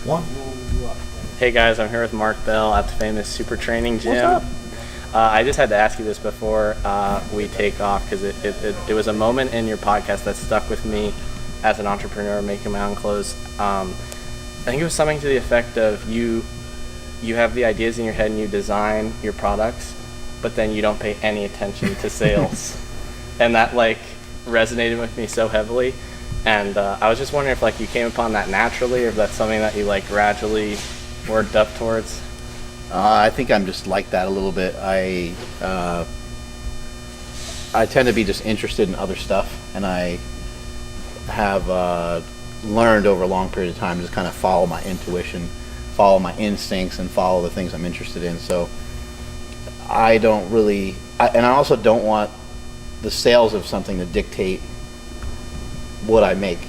One. Hey guys, I'm here with Mark Bell at the famous Super Training Gym. What's up? I just had to ask you this before we take off because it was a moment in your podcast that stuck with me as an entrepreneur making my own clothes. I think it was something to the effect of you have the ideas in your head and you design your products, but then you don't pay any attention to sales. And that like resonated with me so heavily. And I was just wondering if like you came upon that naturally or if that's something that you like gradually worked up towards. I think I'm just like that a little bit. I tend to be just interested in other stuff, and I have learned over a long period of time to just kind of follow my intuition, follow my instincts, and follow the things I'm interested in. So I don't really, and I also don't want the sales of something to dictate what I make,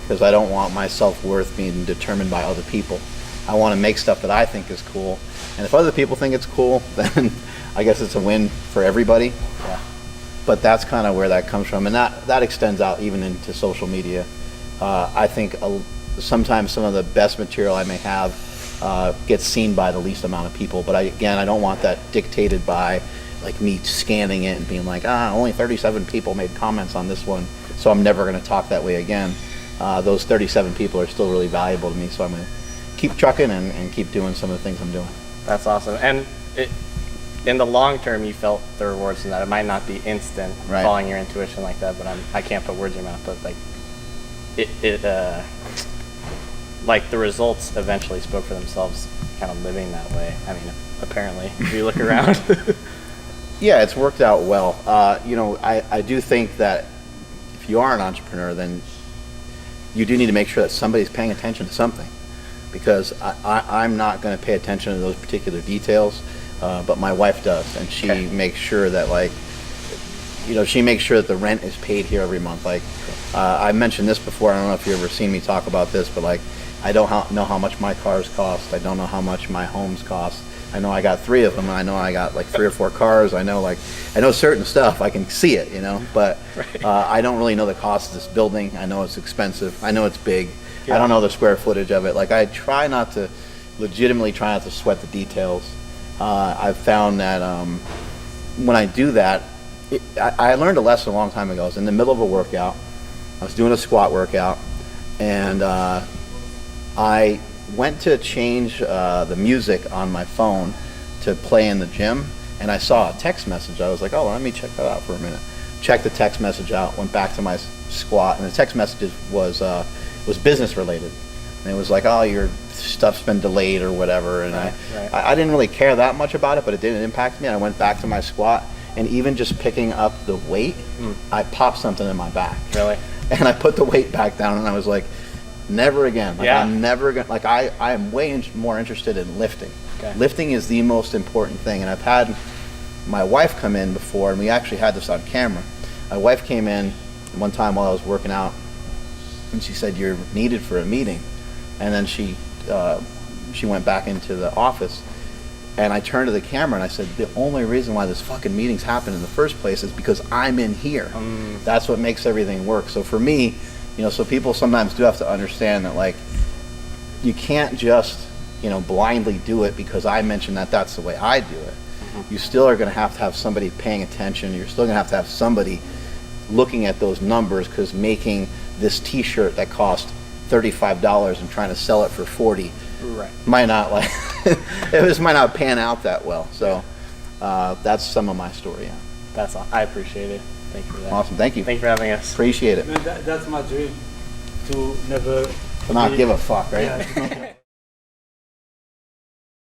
because I don't want my self-worth being determined by other people. I want to make stuff that I think is cool, and if other people think it's cool, then I guess it's a win for everybody. Yeah. But that's kind of where that comes from, and that extends out even into social media. I think sometimes some of the best material I may have gets seen by the least amount of people, but I don't want that dictated by like me scanning it and being like, only 37 people made comments on this one, so I'm never going to talk that way again. Those 37 people are still really valuable to me, so I'm going to keep trucking and keep doing some of the things I'm doing. That's awesome. And in the long term, you felt the rewards from that. It might not be instant, right, following your intuition like that, but I can't put words in your mouth, but like like the results eventually spoke for themselves, kind of living that way. I mean, apparently, if you look around. Yeah, it's worked out well. I do think that if you are an entrepreneur, then you do need to make sure that somebody's paying attention to something, because I'm not going to pay attention to those particular details, but my wife does, and she makes sure that she makes sure that the rent is paid here every month. Like I mentioned this before, I don't know if you've ever seen me talk about this, but like I don't know how much my cars cost. I don't know how much my homes cost. I know I got 3 of them, and I know I got like 3 or 4 cars. I know certain stuff. I can see it, but right. I don't really know the cost of this building. I know it's expensive. I know it's big. Yeah. I don't know the square footage of it. Like I legitimately try not to sweat the details. I've found that when I do that, I learned a lesson a long time ago. I was in the middle of a workout. I was doing a squat workout, and I went to change the music on my phone to play in the gym, and I saw a text message. I was like, let me check that out for a minute. Checked the text message out, went back to my squat, and the text message was business related. And it was like, your stuff's been delayed or whatever, and right. I didn't really care that much about it, but it didn't impact me. I went back to my squat, and even just picking up the weight, I popped something in my back. Really? And I put the weight back down, and I was like, never again. Like, I'm never gonna. Like I am way more interested in lifting. Okay. Lifting is the most important thing. And I've had my wife come in before, and we actually had this on camera. My wife came in one time while I was working out, and she said, "You're needed for a meeting." And then she went back into the office, and I turned to the camera and I said, "The only reason why this fucking meeting's happened in the first place is because I'm in here. That's what makes everything work." So for me, so people sometimes do have to understand that, like, you can't just, blindly do it because I mentioned that that's the way I do it. You still are going to have somebody paying attention. You're still going to have somebody looking at those numbers, because making this T-shirt that cost $35 and trying to sell it for $40 might not it might not pan out that well. So that's some of my story. Yeah. I appreciate it. Thank you for that. Awesome. Thank you. Thank you for having us. Appreciate it. Man, that's my dream, to never To not give a fuck, right? Yeah.